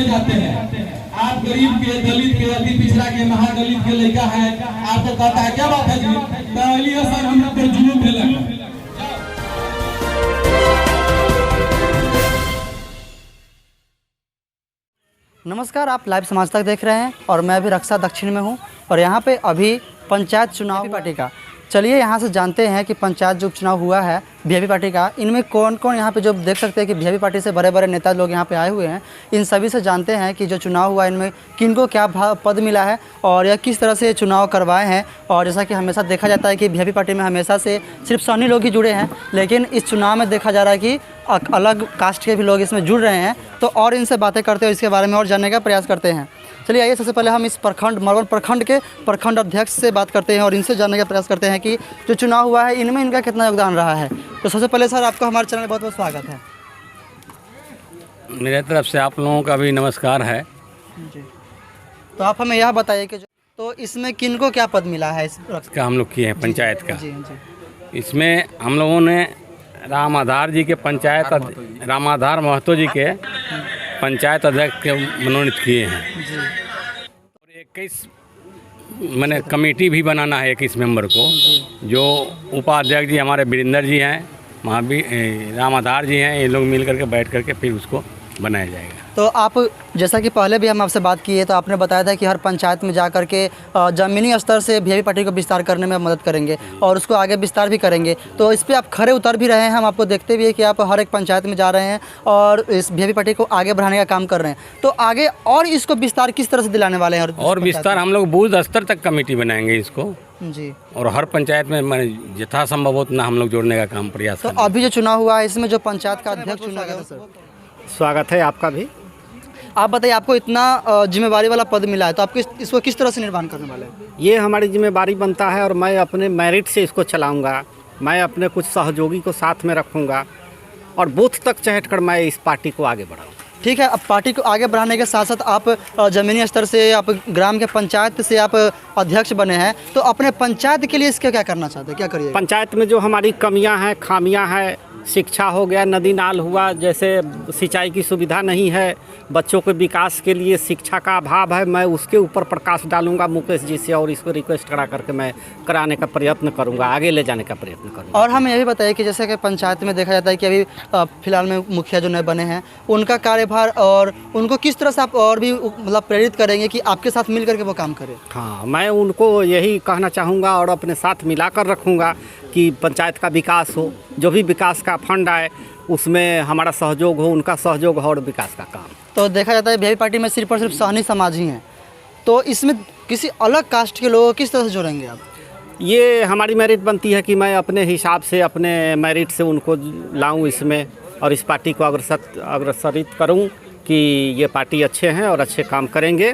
में जाते हैं। आप गरीब के, दलित के, अति पिछड़ा के, महादलित के लड़का है, आपको कहता है क्या बात है जी, पहली असर हम लोग पर जुलूम भेलक। नमस्कार, आप लाइव समाज तक देख रहे हैं और मैं अभी रक्षा दक्षिण में हूं और यहां पे अभी पंचायत चुनाव पार्टी का। चलिए यहां से जानते हैं कि पंचायत जो उपचुनाव हुआ है वीआईपी पार्टी का, इनमें कौन कौन यहां पे जो देख सकते हैं कि वीआईपी पार्टी से बड़े बड़े नेता लोग यहां पे आए हुए हैं। इन सभी से जानते हैं कि जो चुनाव हुआ इनमें किनको क्या पद मिला है और यह किस तरह से चुनाव करवाए हैं। और जैसा कि हमेशा देखा जाता है कि वीआईपी पार्टी में हमेशा से सिर्फ सन्नी लोग ही जुड़े हैं, लेकिन इस चुनाव में देखा जा रहा है कि अलग कास्ट के भी लोग इसमें जुड़ रहे हैं। तो और इनसे बातें करते हैं, इसके बारे में और जानने का प्रयास करते हैं। चलिए आइए, सबसे पहले हम इस प्रखंड मरवन प्रखंड के प्रखंड अध्यक्ष से बात करते हैं और इनसे जानने का प्रयास करते हैं कि जो चुनाव हुआ है इनमें इनका कितना योगदान रहा है। तो सबसे पहले सर, आपका हमारे चैनल में बहुत बहुत स्वागत है। मेरे तरफ से आप लोगों का भी नमस्कार है जी। तो आप हमें यह बताइए कि तो इसमें किनको क्या पद मिला है इसका हम लोग किए हैं पंचायत का। जी जी। इसमें हम लोगों ने रामाधार जी के पंचायत रामाधार महतो जी के पंचायत अध्यक्ष के मनोनीत किए हैं और 21 मैंने कमेटी भी बनाना है 21 मेंबर को, जो उपाध्यक्ष जी हमारे वीरेंद्र जी हैं, महावीर रामाधार जी हैं, ये लोग मिल करके बैठ करके फिर उसको बनाया जाएगा। तो आप जैसा कि पहले भी हम आपसे बात किए तो आपने बताया था कि हर पंचायत में जा कर के ज़मीनी स्तर से वीआईपी पार्टी को विस्तार करने में मदद करेंगे और उसको आगे विस्तार भी करेंगे। तो इस पर आप खरे उतर भी रहे हैं, हम आपको देखते भी है कि आप हर एक पंचायत में जा रहे हैं और इस वीआईपी पार्टी को आगे बढ़ाने का काम कर रहे हैं। तो आगे और इसको विस्तार किस तरह से दिलाने वाले हैं? और विस्तार हम लोग बूथ स्तर तक कमेटी बनाएंगे इसको जी, और हर पंचायत में यथासंभव उतना हम लोग जोड़ने का काम प्रयास करेंगे। तो अभी जो चुनाव हुआ है इसमें जो पंचायत का अध्यक्ष चुना गया, सर स्वागत है आपका भी। आप बताइए, आपको इतना जिम्मेवारी वाला पद मिला है तो आप इसको किस तरह से निर्माण करने वाले हैं? ये हमारी जिम्मेदारी बनता है और मैं अपने मेरिट से इसको चलाऊंगा। मैं अपने कुछ सहयोगी को साथ में रखूंगा और बूथ तक चहट कर मैं इस पार्टी को आगे बढ़ाऊंगा। ठीक है, अब पार्टी को आगे बढ़ाने के साथ साथ आप ज़मीनी स्तर से, आप ग्राम के पंचायत से आप अध्यक्ष बने हैं, तो अपने पंचायत के लिए इसके क्या करना चाहते हैं, क्या करिए? पंचायत में जो हमारी कमियां हैं, खामियां हैं, शिक्षा हो गया, नदी नाल हुआ, जैसे सिंचाई की सुविधा नहीं है, बच्चों के विकास के लिए शिक्षा का अभाव है, मैं उसके ऊपर प्रकाश डालूंगा मुकेश जी से और इसको रिक्वेस्ट करा करके मैं कराने का प्रयत्न करूंगा, आगे ले जाने का प्रयत्न करूंगा। और हमें ये भी बताइए कि जैसे कि पंचायत में देखा जाता है कि अभी फिलहाल में मुखिया जो नए बने हैं उनका कार्यभार और उनको किस तरह से आप और भी मतलब प्रेरित करेंगे कि आपके साथ मिल करके वो काम करें? हाँ, मैं उनको यही कहना चाहूँगा और अपने साथ मिलाकर रखूँगा कि पंचायत का विकास हो, जो भी विकास का फंड आए उसमें हमारा सहयोग हो, उनका सहयोग हो और विकास का काम। तो देखा जाता है वीआईपी पार्टी में सिर्फ और सिर्फ सहनी समाज ही हैं, तो इसमें किसी अलग कास्ट के लोगों को किस तरह से जोड़ेंगे आप? ये हमारी मेरिट बनती है कि मैं अपने हिसाब से, अपने मेरिट से उनको लाऊं इसमें और इस पार्टी को अग्रसरित करूं कि ये पार्टी अच्छे हैं और अच्छे काम करेंगे।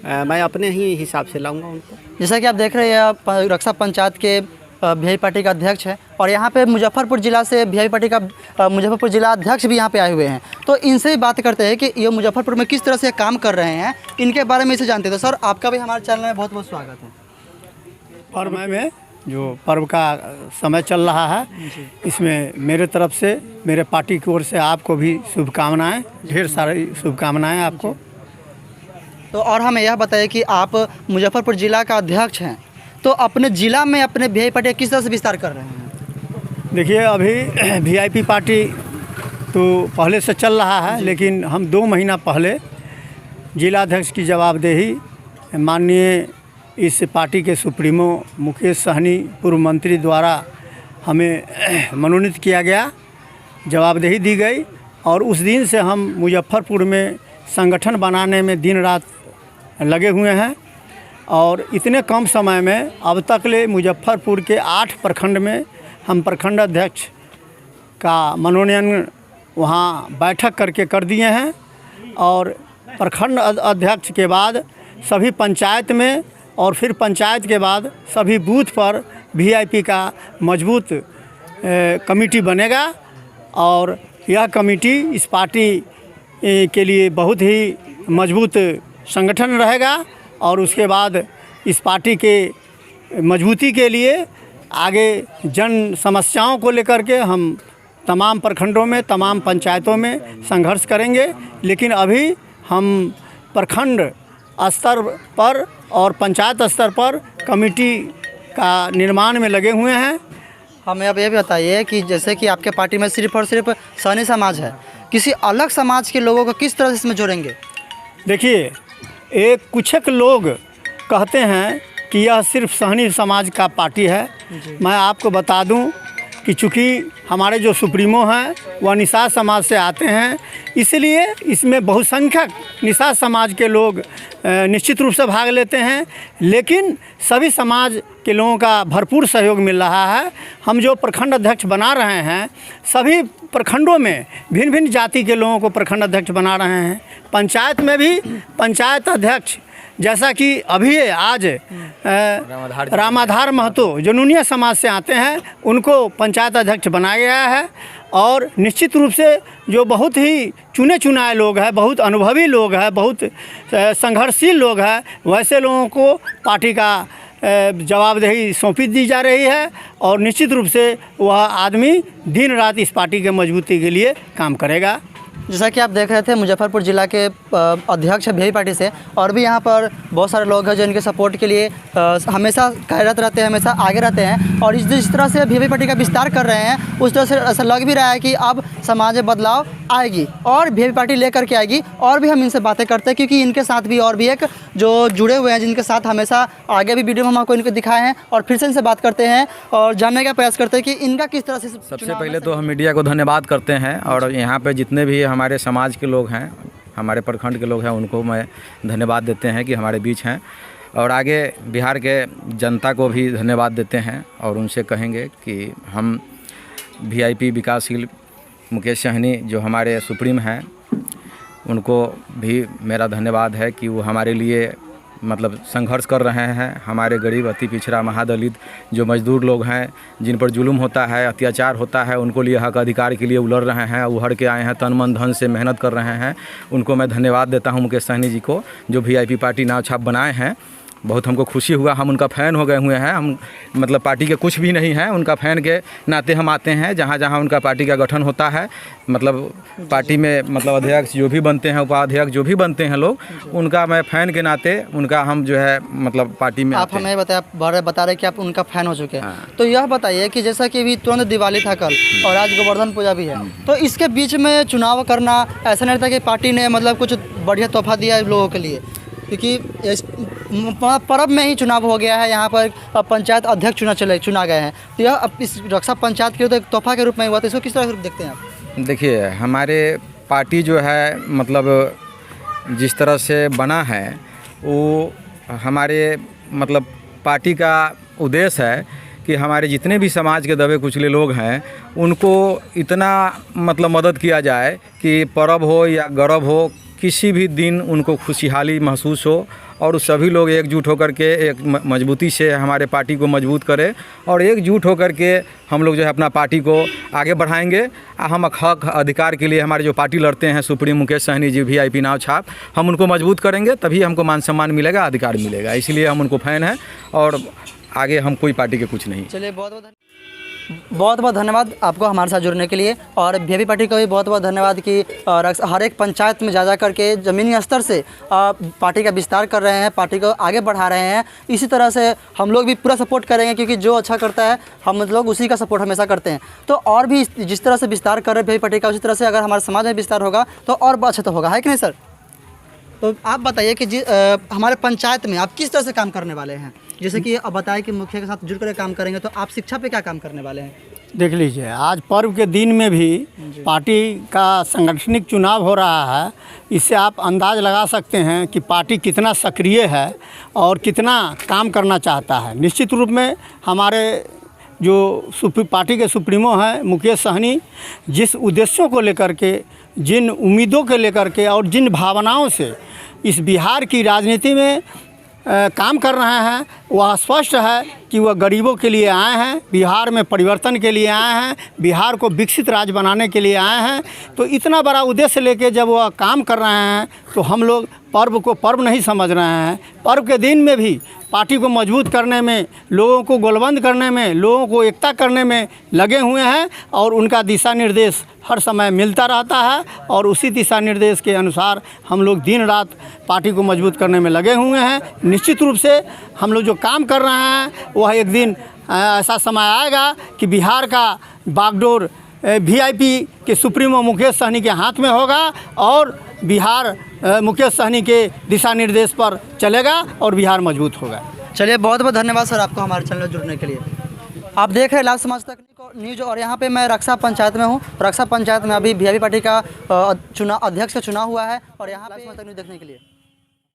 मैं अपने ही हिसाब से लाऊंगा उनको। जैसा कि आप देख रहे हैं, रक्षा पंचायत के वीआईपी पार्टी का अध्यक्ष है और यहाँ पे मुजफ्फरपुर जिला से वीआईपी पार्टी का मुजफ्फरपुर जिला अध्यक्ष भी यहाँ पे आए हुए हैं। तो इनसे भी बात करते हैं कि ये मुजफ्फरपुर में किस तरह से काम कर रहे हैं, इनके बारे में इसे जानते हैं। तो सर, आपका भी हमारे चैनल में बहुत बहुत स्वागत है। पर्व में जो पर्व का समय चल रहा है, इसमें मेरे तरफ से, मेरे पार्टी की ओर से आपको भी शुभकामनाएँ, ढेर सारी शुभकामनाएँ आपको। तो और हमें यह बताइए कि आप मुजफ्फरपुर जिला का अध्यक्ष हैं, तो अपने ज़िला में अपने वीआईपी पार्टी किस तरह से विस्तार कर रहे हैं? देखिए, अभी वीआईपी पार्टी तो पहले से चल रहा है, लेकिन हम 2 महीना पहले जिलाध्यक्ष की जवाबदेही माननीय इस पार्टी के सुप्रीमो मुकेश सहनी पूर्व मंत्री द्वारा हमें मनोनीत किया गया, जवाबदेही दी गई और उस दिन से हम मुजफ्फरपुर में संगठन बनाने में दिन रात लगे हुए हैं और इतने कम समय में अब तक ले मुजफ्फरपुर के 8 प्रखंड में हम प्रखंड अध्यक्ष का मनोनयन वहाँ बैठक करके कर दिए हैं और प्रखंड अध्यक्ष के बाद सभी पंचायत में और फिर पंचायत के बाद सभी बूथ पर वीआईपी का मजबूत कमेटी बनेगा और यह कमेटी इस पार्टी के लिए बहुत ही मजबूत संगठन रहेगा और उसके बाद इस पार्टी के मजबूती के लिए आगे जन समस्याओं को लेकर के हम तमाम प्रखंडों में, तमाम पंचायतों में संघर्ष करेंगे। लेकिन अभी हम प्रखंड स्तर पर और पंचायत स्तर पर कमेटी का निर्माण में लगे हुए हैं। हमें अब ये भी बताइए कि जैसे कि आपके पार्टी में सिर्फ और सिर्फ सहनी समाज है, किसी अलग समाज के लोगों को किस तरह से इसमें जोड़ेंगे? देखिए, एक कुछ लोग कहते हैं कि यह सिर्फ सहनी समाज का पार्टी है। मैं आपको बता दूं कि चूँकि हमारे जो सुप्रीमो हैं वह निषाद समाज से आते हैं, इसलिए इसमें बहुसंख्यक निषाद समाज के लोग निश्चित रूप से भाग लेते हैं, लेकिन सभी समाज के लोगों का भरपूर सहयोग मिल रहा है। हम जो प्रखंड अध्यक्ष बना रहे हैं, सभी प्रखंडों में भिन्न भिन्न जाति के लोगों को प्रखंड अध्यक्ष बना रहे हैं। पंचायत में भी पंचायत अध्यक्ष, जैसा कि अभी आज रामाधार महतो जो नूनिया समाज से आते हैं, उनको पंचायत अध्यक्ष बनाया गया है। और निश्चित रूप से जो बहुत ही चुने चुनाए लोग हैं, बहुत अनुभवी लोग हैं, बहुत संघर्षशील लोग हैं, वैसे लोगों को पार्टी का जवाबदेही सौंपी दी जा रही है और निश्चित रूप से वह आदमी दिन रात इस पार्टी के मजबूती के लिए काम करेगा। जैसा कि आप देख रहे थे, मुजफ्फरपुर जिला के अध्यक्ष है वीआईपी पार्टी से, और भी यहाँ पर बहुत सारे लोग हैं जो इनके सपोर्ट के लिए हमेशा कार्यरत रहते हैं, हमेशा आगे रहते हैं। और जिस तरह से वीआईपी पार्टी का विस्तार कर रहे हैं, उस तरह से ऐसा लग भी रहा है कि अब समाज में बदलाव आएगी और वीआईपी पार्टी लेकर के आएगी। और भी हम इनसे बातें करते हैं, क्योंकि इनके साथ भी और भी एक जो जुड़े हुए हैं, जिनके साथ हमेशा आगे भी वीडियो में हम आपको इनको दिखाए हैं, और फिर से इनसे बात करते हैं और जानने का प्रयास करते हैं कि इनका किस तरह से। सबसे पहले तो हम मीडिया को धन्यवाद करते हैं, और यहाँ पे जितने भी हमारे समाज के लोग हैं, हमारे प्रखंड के लोग हैं, उनको मैं धन्यवाद देते हैं कि हमारे बीच हैं। और आगे बिहार के जनता को भी धन्यवाद देते हैं और उनसे कहेंगे कि हम वीआईपी विकासशील मुकेश सहनी जो हमारे सुप्रीम हैं, उनको भी मेरा धन्यवाद है कि वो हमारे लिए मतलब संघर्ष कर रहे हैं। हमारे गरीब, अति पिछड़ा, महादलित जो मजदूर लोग हैं, जिन पर जुल्म होता है, अत्याचार होता है, उनको लिए हक अधिकार के लिए उलड़ रहे हैं, उभर के आए हैं, तन मन धन से मेहनत कर रहे हैं। उनको मैं धन्यवाद देता हूं, मुकेश सहनी जी को, जो वीआईपी पार्टी नाव छाप बनाए हैं। बहुत हमको खुशी हुआ, हम उनका फ़ैन हो गए हुए हैं। हम मतलब पार्टी के कुछ भी नहीं हैं, उनका फ़ैन के नाते हम आते हैं। जहाँ जहाँ उनका पार्टी का गठन होता है, मतलब पार्टी में मतलब अध्यक्ष जो भी बनते हैं, उपाध्यक्ष जो भी बनते हैं लोग, उनका मैं फ़ैन के नाते उनका हम जो है मतलब पार्टी में। आप हमें बता रहे कि आप उनका फ़ैन हो चुके हैं। हाँ। तो यह बताइए कि जैसा कि अभी तुरंत दिवाली था कल और आज गोवर्धन पूजा भी है, तो इसके बीच में चुनाव करना ऐसा नहीं रहता कि पार्टी ने मतलब कुछ बढ़िया तोहफा दिया है लोगों के लिए, क्योंकि पर्व में ही चुनाव हो गया है। यहाँ पर पंचायत अध्यक्ष चुना गए हैं, तो यह इस रक्षा पंचायत के तो एक तोहफा के रूप में हुआ, तो इसको किस तरह से देखते हैं आप? देखिए, हमारे पार्टी जो है मतलब जिस तरह से बना है, वो हमारे मतलब पार्टी का उद्देश्य है कि हमारे जितने भी समाज के दबे कुचले लोग हैं, उनको इतना मतलब मदद किया जाए कि पर्व हो या गर्व हो, किसी भी दिन उनको खुशहाली महसूस हो, और सभी लोग एकजुट होकर के एक मजबूती से हमारे पार्टी को मजबूत करें, और एकजुट होकर के हम लोग जो है अपना पार्टी को आगे बढ़ाएंगे। हम हक अधिकार के लिए हमारे जो पार्टी लड़ते हैं, सुप्रीम मुकेश सहनी जी वीआईपी नाव छाप, हम उनको मजबूत करेंगे, तभी हमको मान सम्मान मिलेगा, अधिकार मिलेगा। इसलिए हम उनको फ़ैन हैं, और आगे हम कोई पार्टी के कुछ नहीं। चलिए, बहुत बहुत धन्यवाद आपको हमारे साथ जुड़ने के लिए, और वीआईपी पार्टी को भी बहुत बहुत धन्यवाद कि हर एक पंचायत में जा करके ज़मीनी स्तर से पार्टी का विस्तार कर रहे हैं, पार्टी को आगे बढ़ा रहे हैं। इसी तरह से हम लोग भी पूरा सपोर्ट करेंगे, क्योंकि जो अच्छा करता है हम लोग उसी का सपोर्ट हमेशा करते हैं। तो और भी जिस तरह से विस्तार कर रहे हैं वीआईपी पार्टी का, उसी तरह से अगर हमारे समाज में विस्तार होगा तो और अच्छा तो होगा, है कि नहीं सर? तो आप बताइए कि हमारे पंचायत में आप किस तरह से काम करने वाले हैं? जैसे कि अब बताएं कि मुखिया के साथ जुड़कर काम करेंगे, तो आप शिक्षा पे क्या काम करने वाले हैं? देख लीजिए, आज पर्व के दिन में भी पार्टी का सांगठनिक चुनाव हो रहा है। इससे आप अंदाज लगा सकते हैं कि पार्टी कितना सक्रिय है और कितना काम करना चाहता है। निश्चित रूप में हमारे जो पार्टी के सुप्रीमो हैं मुकेश सहनी, जिस उद्देश्यों को लेकर के, जिन उम्मीदों को लेकर के और जिन भावनाओं से इस बिहार की राजनीति में काम कर रहे हैं, वह स्पष्ट है कि वह गरीबों के लिए आए हैं, बिहार में परिवर्तन के लिए आए हैं, बिहार को विकसित राज्य बनाने के लिए आए हैं। तो इतना बड़ा उद्देश्य लेके जब वह काम कर रहे हैं तो हम लोग पर्व को पर्व नहीं समझ रहे हैं। पर्व के दिन में भी पार्टी को मजबूत करने में, लोगों को गोलबंद करने में, लोगों को एकता करने में लगे हुए हैं और उनका दिशा निर्देश हर समय मिलता रहता है और उसी दिशा निर्देश के अनुसार हम लोग दिन रात पार्टी को मजबूत करने में लगे हुए हैं। निश्चित रूप से हम लोग जो काम कर रहे हैं वह एक दिन ऐसा समय आएगा कि बिहार का बागडोर वीआईपी के सुप्रीमो मुकेश सहनी के हाथ में होगा और बिहार मुकेश सहनी के दिशा निर्देश पर चलेगा और बिहार मजबूत होगा। चलिए, बहुत बहुत धन्यवाद सर आपको हमारे चैनल में जुड़ने के लिए। आप देख रहे हैं लाइव समाज तक न्यूज़ और यहाँ पे मैं रक्षा पंचायत में हूँ। रक्षा पंचायत में अभी वीआईपी पार्टी का अध्यक्ष का चुनाव हुआ है और यहाँ पे न्यूज़ देखने के लिए